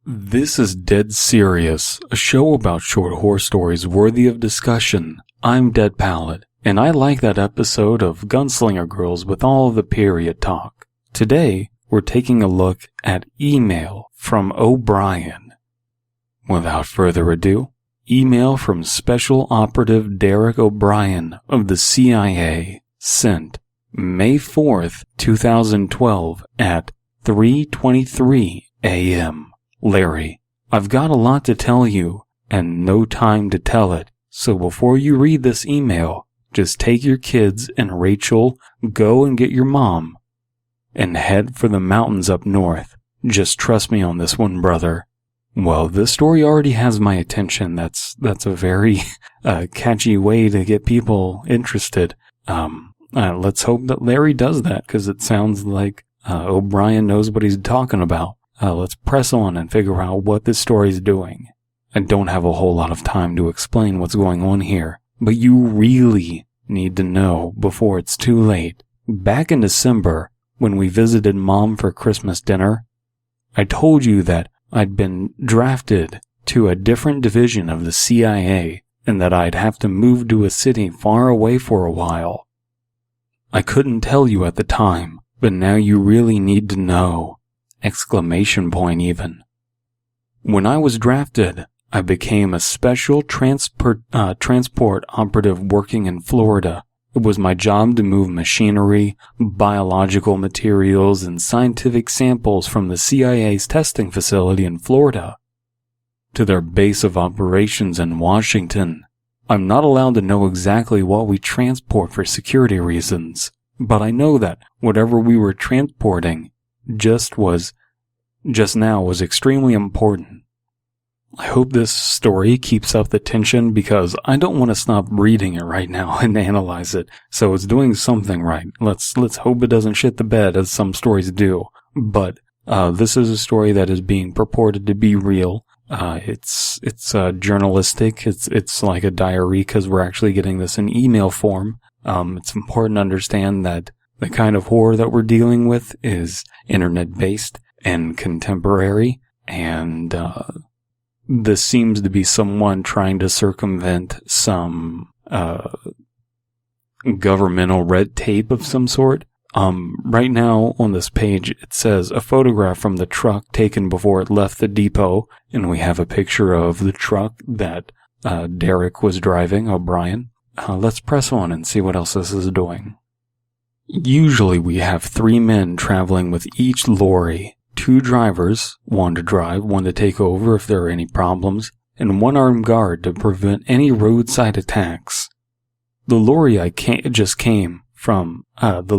This is Dead Serious, a show about short horror stories worthy of discussion. I'm Dead Palette, and I like that episode of Gunslinger Girls with all of the period talk. Today, we're taking a look at email from O'Brien. Without further ado, email from Special Operative Derek O'Brien of the CIA, sent May 4th, 2012 at 3:23 a.m. Larry, I've got a lot to tell you, and no time to tell it, so before you read this email, just take your kids and Rachel, go and get your mom, and head for the mountains up north. Just trust me on this one, brother. Well, this story already has my attention. That's a very catchy way to get people interested. Let's hope that Larry does that, because it sounds like O'Brien knows what he's talking about. Let's press on and figure out what this story is doing. I don't have a whole lot of time to explain what's going on here, but you really need to know before it's too late. Back in December, when we visited Mom for Christmas dinner, I told you that I'd been drafted to a different division of the CIA and that I'd have to move to a city far away for a while. I couldn't tell you at the time, but now you really need to know. Exclamation point even. When I was drafted, I became a special transport operative working in Florida. It was my job to move machinery, biological materials, and scientific samples from the CIA's testing facility in Florida to their base of operations in Washington. I'm not allowed to know exactly what we transport for security reasons, but I know that whatever we were transporting just now was extremely important. I hope this story keeps up the tension because I don't want to stop reading it right now and analyze it, so it's doing something right. Let's hope it doesn't shit the bed as some stories do. But this is a story that is being purported to be real. It's journalistic. It's like a diary because we're actually getting this in email form. It's important to understand that the kind of horror that we're dealing with is internet-based and contemporary, and this seems to be someone trying to circumvent some governmental red tape of some sort. Right now on this page it says a photograph from the truck taken before it left the depot, and we have a picture of the truck that Derek was driving, O'Brien. Let's press on and see what else this is doing. Usually we have 3 men traveling with each lorry, 2 drivers, 1 to drive, 1 to take over if there are any problems, and 1 armed guard to prevent any roadside attacks. The lorry I just came from had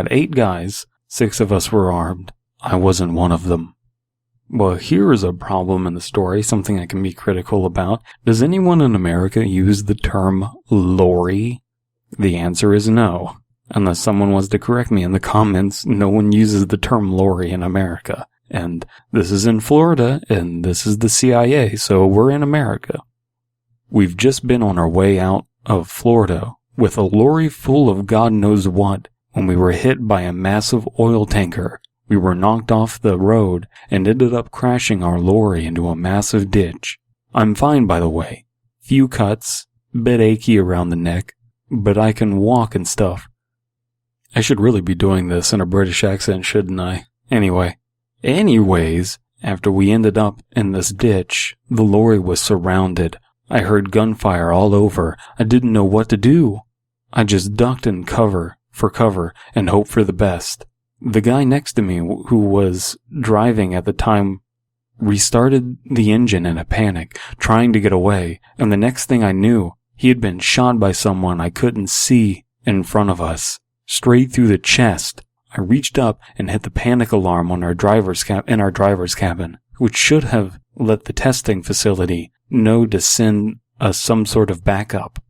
8 guys, 6 of us were armed. I wasn't one of them. Well, here is a problem in the story, something I can be critical about. Does anyone in America use the term lorry? The answer is no. Unless someone wants to correct me in the comments, no one uses the term lorry in America. And this is in Florida, and this is the CIA, so we're in America. We've just been on our way out of Florida with a lorry full of God knows what when we were hit by a massive oil tanker. We were knocked off the road and ended up crashing our lorry into a massive ditch. I'm fine, by the way. Few cuts, bit achy around the neck, but I can walk and stuff. I should really be doing this in a British accent, shouldn't I? Anyways, after we ended up in this ditch, the lorry was surrounded. I heard gunfire all over. I didn't know what to do. I just ducked in cover and hoped for the best. The guy next to me, who was driving at the time, restarted the engine in a panic, trying to get away, and the next thing I knew, he had been shot by someone I couldn't see in front of us, straight through the chest. I reached up and hit the panic alarm on our driver's cabin, which should have let the testing facility know to send us some sort of backup.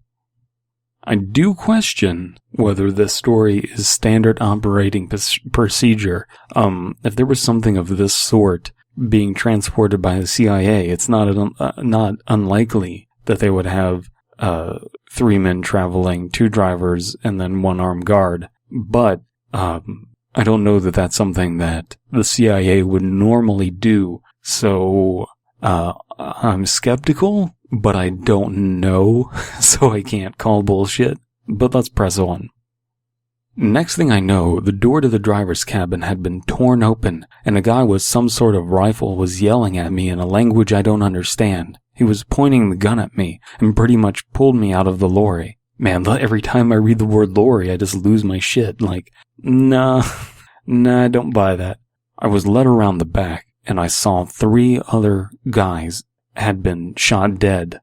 I do question whether this story is standard operating procedure. If there was something of this sort being transported by the CIA, it's not unlikely that they would have 3 men traveling, 2 drivers, and then 1 armed guard. But I don't know that that's something that the CIA would normally do, so I'm skeptical, but I don't know, so I can't call bullshit. But let's press on. Next thing I know, the door to the driver's cabin had been torn open, and a guy with some sort of rifle was yelling at me in a language I don't understand. He was pointing the gun at me, and pretty much pulled me out of the lorry. Man, every time I read the word lorry, I just lose my shit. Like, nah, don't buy that. I was led around the back, and I saw 3 other guys had been shot dead.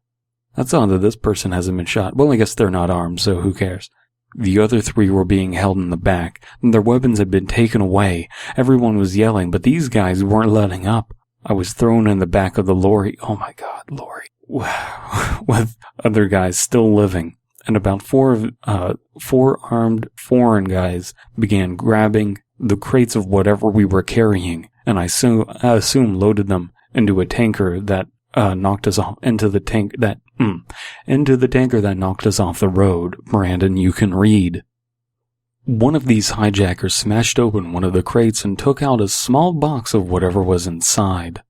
That's odd that this person hasn't been shot. Well, I guess they're not armed, so who cares? The other 3 were being held in the back, and their weapons had been taken away. Everyone was yelling, but these guys weren't letting up. I was thrown in the back of the lorry. Oh my god, lorry. With other guys still living. And about 4 armed foreign guys began grabbing the crates of whatever we were carrying, and I assume loaded them into a tanker that knocked us off into the tanker that knocked us off the road. Brandon, you can read. One of these hijackers smashed open one of the crates and took out a small box of whatever was inside.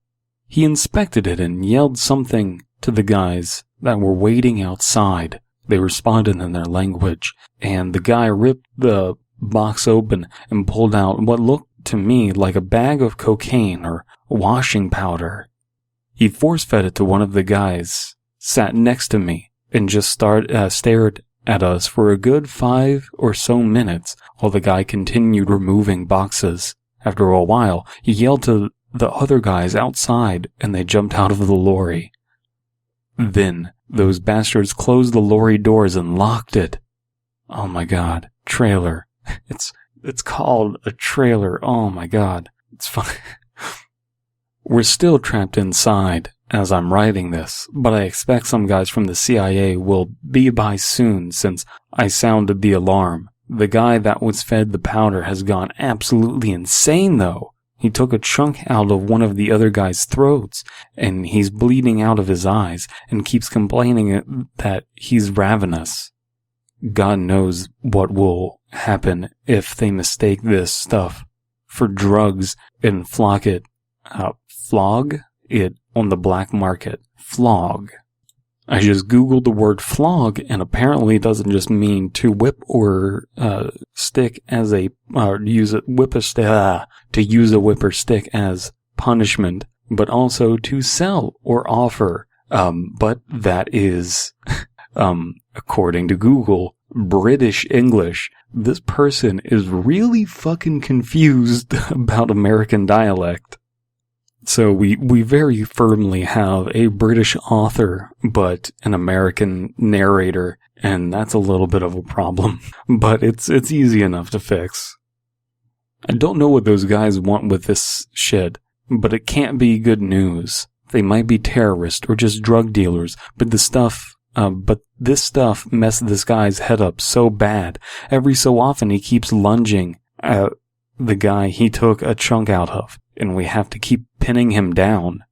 He inspected it and yelled something to the guys that were waiting outside. They responded in their language, and the guy ripped the box open and pulled out what looked to me like a bag of cocaine or washing powder. He force-fed it to one of the guys, sat next to me, and just stared at us for a good 5 or so minutes while the guy continued removing boxes. After a while, he yelled to the other guys outside, and they jumped out of the lorry. Then, those bastards closed the lorry doors and locked it. Oh my god. Trailer. It's called a trailer. Oh my god. It's fine. We're still trapped inside as I'm writing this, but I expect some guys from the CIA will be by soon since I sounded the alarm. The guy that was fed the powder has gone absolutely insane though. He took a chunk out of one of the other guy's throats, and he's bleeding out of his eyes, and keeps complaining that he's ravenous. God knows what will happen if they mistake this stuff for drugs and flog it on the black market. Flog. I just googled the word flog, and apparently it doesn't just mean to whip or stick as a use a whip to use a whip or stick as punishment, but also to sell or offer. But that is, according to Google, British English. This person is really fucking confused about American dialect. So we very firmly have a British author, but an American narrator, and that's a little bit of a problem. But it's easy enough to fix. I don't know what those guys want with this shit, but it can't be good news. They might be terrorists or just drug dealers, but this stuff messed this guy's head up so bad. Every so often he keeps lunging at the guy he took a chunk out of, and we have to keep pinning him down.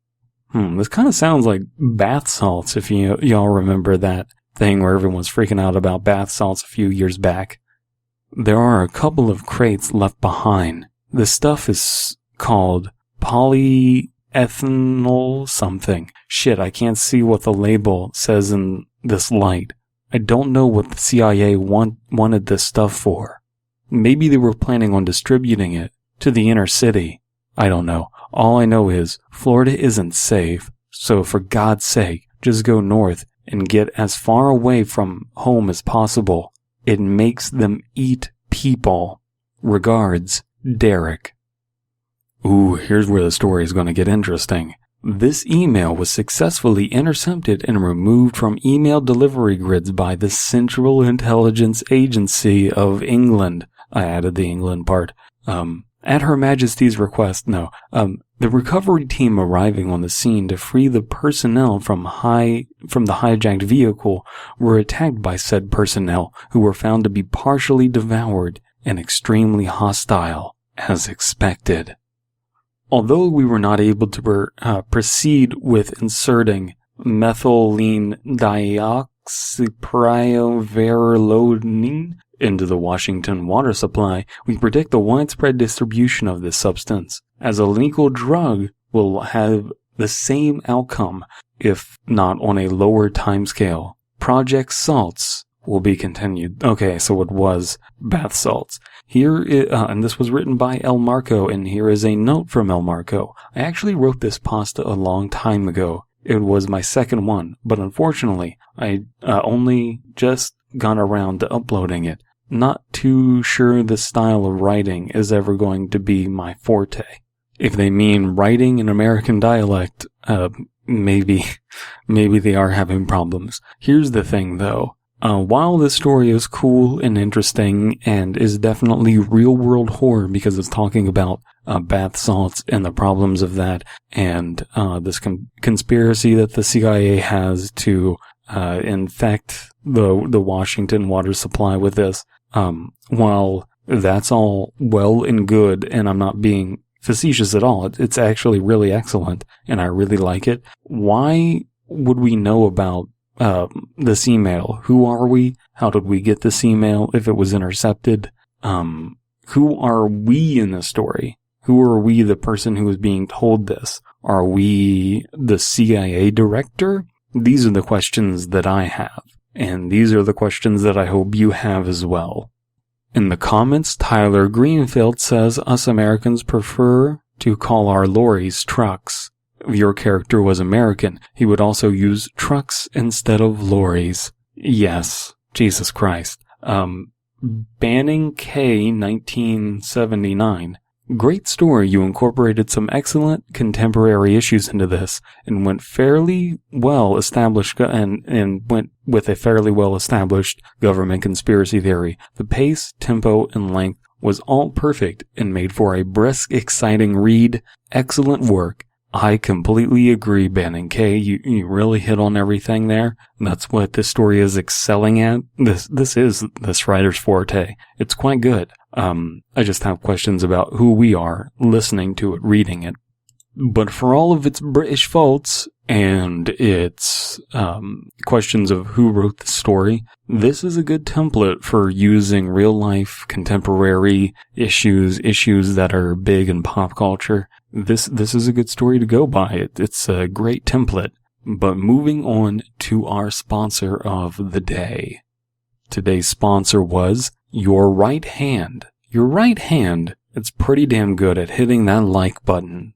This kind of sounds like bath salts, if y'all remember that thing where everyone's freaking out about bath salts a few years back. There are a couple of crates left behind. The stuff is called polyethanol something. Shit, I can't see what the label says in this light. I don't know what the CIA wanted this stuff for. Maybe they were planning on distributing it to the inner city. I don't know. All I know is Florida isn't safe, so for God's sake, just go north and get as far away from home as possible. It makes them eat people. Regards, Derek. Ooh, here's where the story is going to get interesting. This email was successfully intercepted and removed from email delivery grids by the Central Intelligence Agency of England. I added the England part. At Her Majesty's request, the recovery team arriving on the scene to free the personnel from the hijacked vehicle were attacked by said personnel, who were found to be partially devoured and extremely hostile, as expected. Although we were not able to proceed with inserting methylene hydroxypyroverloading into the Washington water supply, we predict the widespread distribution of this substance as a legal drug will have the same outcome, if not on a lower timescale. Project Salts will be continued. Okay, so it was bath salts. And this was written by El Marco, and here is a note from El Marco. I actually wrote this pasta a long time ago. It was my second one, but unfortunately, I only just got around to uploading it. Not too sure the style of writing is ever going to be my forte. If they mean writing in American dialect, maybe they are having problems. Here's the thing, though. While this story is cool and interesting and is definitely real-world horror because it's talking about bath salts and the problems of that and this conspiracy that the CIA has to infect the Washington water supply with this, while that's all well and good, and I'm not being facetious at all, it's actually really excellent, and I really like it. Why would we know about this email? Who are we? How did we get this email if it was intercepted? Who are we in this story? Who are we, the person who is being told this? Are we the CIA director? These are the questions that I have, and these are the questions that I hope you have as well. In the comments, Tyler Greenfield says, us Americans prefer to call our lorries trucks. If your character was American, he would also use trucks instead of lorries. Yes, Jesus Christ. Banning K 1979. Great story. You incorporated some excellent contemporary issues into this and went fairly well established and went with a fairly well established government conspiracy theory. The pace, tempo, and length was all perfect and made for a brisk, exciting read. Excellent work. I completely agree, Bannon K. You really hit on everything there. That's what this story is excelling at. This is this writer's forte. It's quite good. I just have questions about who we are listening to it, reading it. But for all of its British faults and its questions of who wrote the story, this is a good template for using real-life, contemporary issues that are big in pop culture. This is a good story to go by. It's a great template. But moving on to our sponsor of the day. Today's sponsor was Your Right Hand. Your right hand, it's pretty damn good at hitting that like button.